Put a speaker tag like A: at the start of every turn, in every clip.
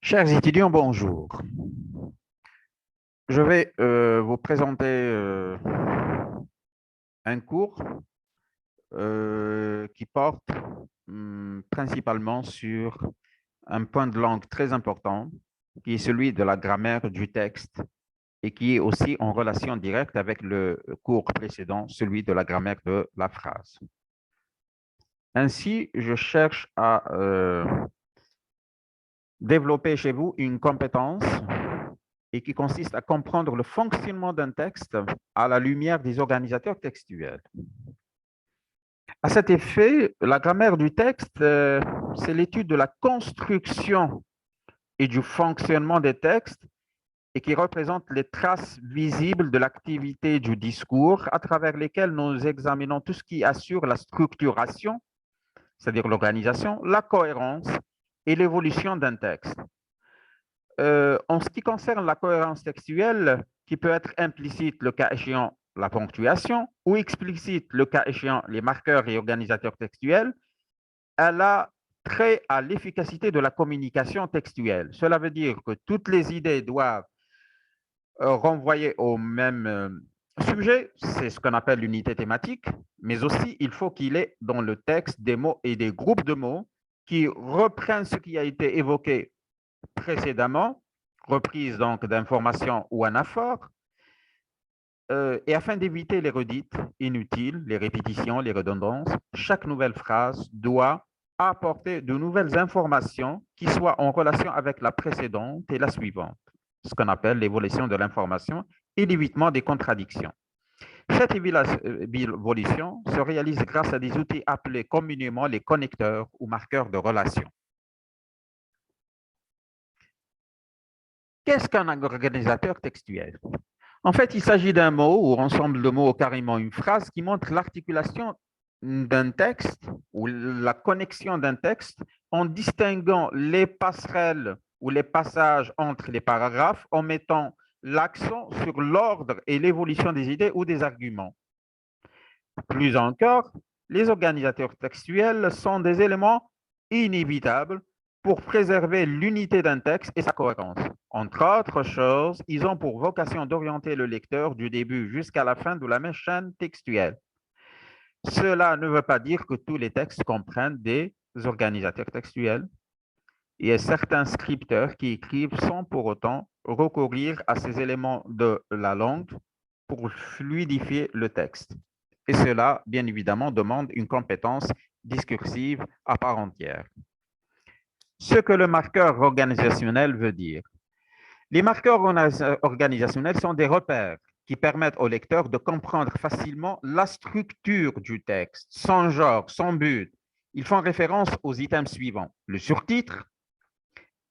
A: Chers étudiants, bonjour. Je vais vous présenter un cours qui porte principalement sur un point de langue très important, qui est celui de la grammaire du texte et qui est aussi en relation directe avec le cours précédent, celui de la grammaire de la phrase. Ainsi, je cherche à développer chez vous une compétence et qui consiste à comprendre le fonctionnement d'un texte à la lumière des organisateurs textuels. À cet effet, la grammaire du texte, c'est l'étude de la construction et du fonctionnement des textes et qui représente les traces visibles de l'activité du discours à travers lesquelles nous examinons tout ce qui assure la structuration, c'est-à-dire l'organisation, la cohérence et l'évolution d'un texte. En ce qui concerne la cohérence textuelle, qui peut être implicite le cas échéant la ponctuation ou explicite le cas échéant les marqueurs et organisateurs textuels, elle a trait à l'efficacité de la communication textuelle. Cela veut dire que toutes les idées doivent renvoyer au même sujet, c'est ce qu'on appelle l'unité thématique, mais aussi il faut qu'il y ait dans le texte des mots et des groupes de mots qui reprennent ce qui a été évoqué précédemment, reprise donc d'informations ou anaphores, et afin d'éviter les redites inutiles, les répétitions, les redondances, chaque nouvelle phrase doit apporter de nouvelles informations qui soient en relation avec la précédente et la suivante, ce qu'on appelle l'évolution de l'information et l'évitement des contradictions. Cette évolution se réalise grâce à des outils appelés communément les connecteurs ou marqueurs de relation. Qu'est-ce qu'un organisateur textuel? En fait, il s'agit d'un mot ou ensemble de mots ou carrément une phrase qui montre l'articulation d'un texte ou la connexion d'un texte en distinguant les passerelles ou les passages entre les paragraphes en mettant l'accent sur l'ordre et l'évolution des idées ou des arguments. Plus encore, les organisateurs textuels sont des éléments inévitables pour préserver l'unité d'un texte et sa cohérence. Entre autres choses, ils ont pour vocation d'orienter le lecteur du début jusqu'à la fin de la même chaîne textuelle. Cela ne veut pas dire que tous les textes comprennent des organisateurs textuels. Il y a certains scripteurs qui écrivent sans pour autant recourir à ces éléments de la langue pour fluidifier le texte. Et cela, bien évidemment, demande une compétence discursive à part entière. Ce que le marqueur organisationnel veut dire. Les marqueurs organisationnels sont des repères qui permettent au lecteur de comprendre facilement la structure du texte, son genre, son but. Ils font référence aux items suivants. Le surtitre,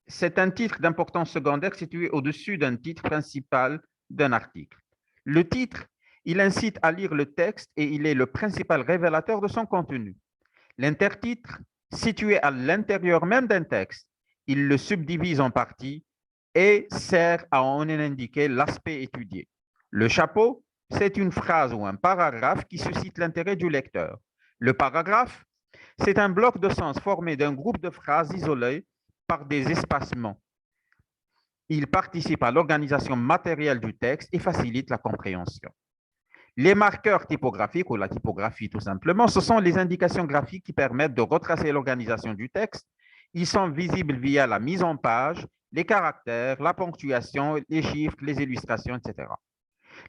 A: c'est un titre d'importance secondaire situé au-dessus d'un titre principal d'un article. Le titre, il incite à lire le texte et il est le principal révélateur de son contenu. L'intertitre, situé à l'intérieur même d'un texte, il le subdivise en parties et sert à en indiquer l'aspect étudié. Le chapeau, c'est une phrase ou un paragraphe qui suscite l'intérêt du lecteur. Le paragraphe, c'est un bloc de sens formé d'un groupe de phrases isolées par des espacements. Il participe à l'organisation matérielle du texte et facilite la compréhension. Les marqueurs typographiques ou la typographie tout simplement, ce sont les indications graphiques qui permettent de retracer l'organisation du texte. Ils sont visibles via la mise en page, les caractères, la ponctuation, les chiffres, les illustrations, etc.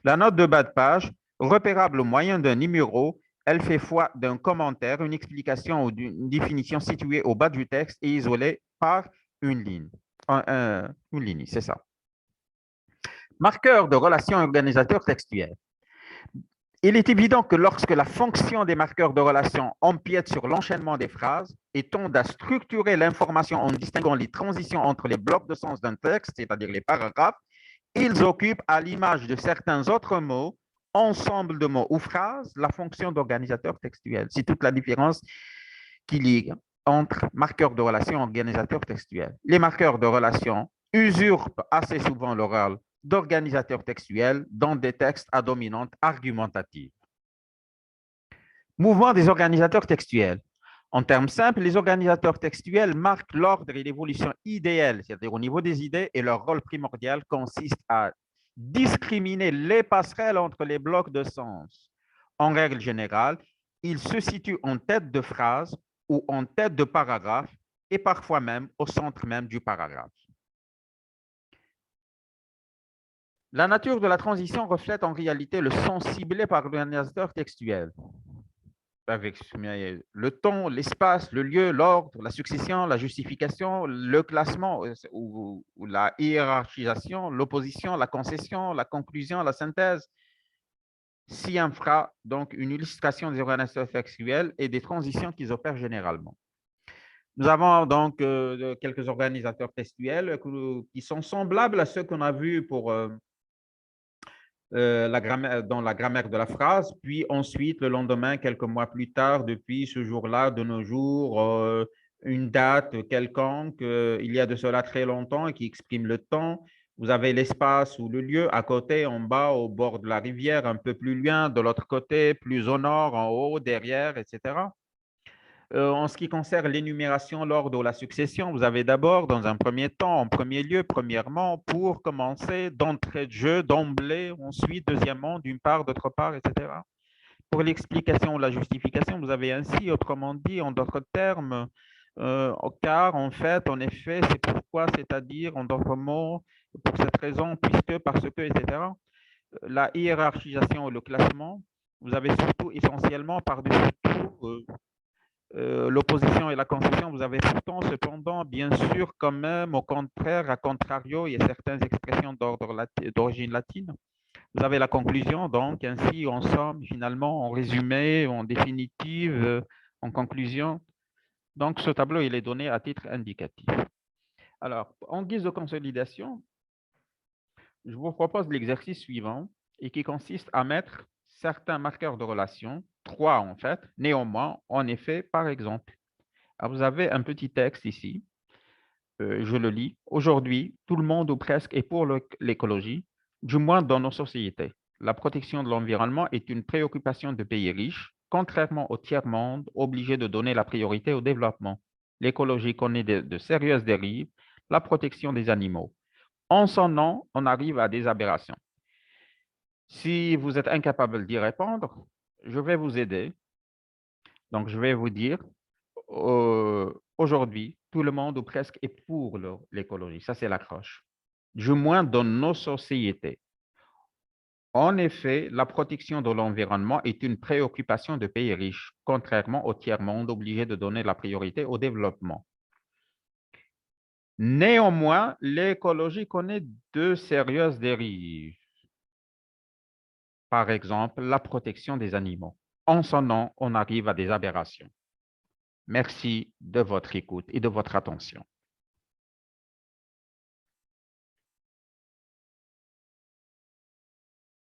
A: La note de bas de page, repérable au moyen d'un numéro, elle fait foi d'un commentaire, une explication ou d'une définition située au bas du texte et isolée par une ligne. Une ligne, c'est ça. Marqueur de relation organisateur textuel. Il est évident que lorsque la fonction des marqueurs de relation empiète sur l'enchaînement des phrases et tend à structurer l'information en distinguant les transitions entre les blocs de sens d'un texte, c'est-à-dire les paragraphes, ils occupent, à l'image de certains autres mots, ensemble de mots ou phrases, la fonction d'organisateur textuel. C'est toute la différence qu'il y a entre marqueurs de relation et organisateurs textuels. Les marqueurs de relation usurpent assez souvent le rôle d'organisateurs textuels dans des textes à dominante argumentative. Mouvement des organisateurs textuels. En termes simples, les organisateurs textuels marquent l'ordre et l'évolution idéale, c'est-à-dire au niveau des idées, et leur rôle primordial consiste à discriminer les passerelles entre les blocs de sens. En règle générale, ils se situent en tête de phrase ou en tête de paragraphe et parfois même au centre même du paragraphe. La nature de la transition reflète en réalité le sens ciblé par l'organisateur textuel. Avec le temps, l'espace, le lieu, l'ordre, la succession, la justification, le classement ou la hiérarchisation, l'opposition, la concession, la conclusion, la synthèse. Si on fera donc une illustration des organisateurs textuels et des transitions qu'ils opèrent généralement. Nous avons donc quelques organisateurs textuels qui sont semblables à ceux qu'on a vus pour dans la grammaire de la phrase, puis ensuite, le lendemain, quelques mois plus tard, depuis ce jour-là, de nos jours, une date quelconque, il y a de cela très longtemps, qui exprime le temps. Vous avez l'espace ou le lieu à côté, en bas, au bord de la rivière, un peu plus loin, de l'autre côté, plus au nord, en haut, derrière, etc. En ce qui concerne l'énumération, l'ordre ou la succession, vous avez d'abord, dans un premier temps, en premier lieu, premièrement, pour commencer, d'entrée de jeu, d'emblée, ensuite, deuxièmement, d'une part, d'autre part, etc. Pour l'explication ou la justification, vous avez ainsi, autrement dit, en d'autres termes, car en fait, en effet, c'est pourquoi, c'est-à-dire, en d'autres mots, pour cette raison, puisque, parce que, etc. La hiérarchisation ou le classement, vous avez surtout, essentiellement, par-dessus tout, l'opposition et la concession, vous avez pourtant, cependant, bien sûr, quand même, au contraire, à contrario, il y a certaines expressions d'origine latine. Vous avez la conclusion, donc, ainsi, en somme, finalement, en résumé, en définitive, en conclusion. Donc, ce tableau, il est donné à titre indicatif. Alors, en guise de consolidation, je vous propose l'exercice suivant et qui consiste à mettre certains marqueurs de relation, 3 en fait, néanmoins, en effet, par exemple. Alors, vous avez un petit texte ici, je le lis. Aujourd'hui, tout le monde ou presque est pour l'écologie, du moins dans nos sociétés. La protection de l'environnement est une préoccupation de pays riches, contrairement au tiers-monde obligé de donner la priorité au développement. L'écologie connaît de sérieuses dérives, la protection des animaux. En son nom, on arrive à des aberrations. Si vous êtes incapable d'y répondre, je vais vous aider. Donc, je vais vous dire, aujourd'hui, tout le monde ou presque est pour l'écologie. Ça, c'est l'accroche. Du moins dans nos sociétés. En effet, la protection de l'environnement est une préoccupation de pays riches, contrairement au tiers-monde obligé de donner la priorité au développement. Néanmoins, l'écologie connaît de sérieuses dérives. Par exemple, la protection des animaux. En son nom, on arrive à des aberrations. Merci de votre écoute et de votre attention.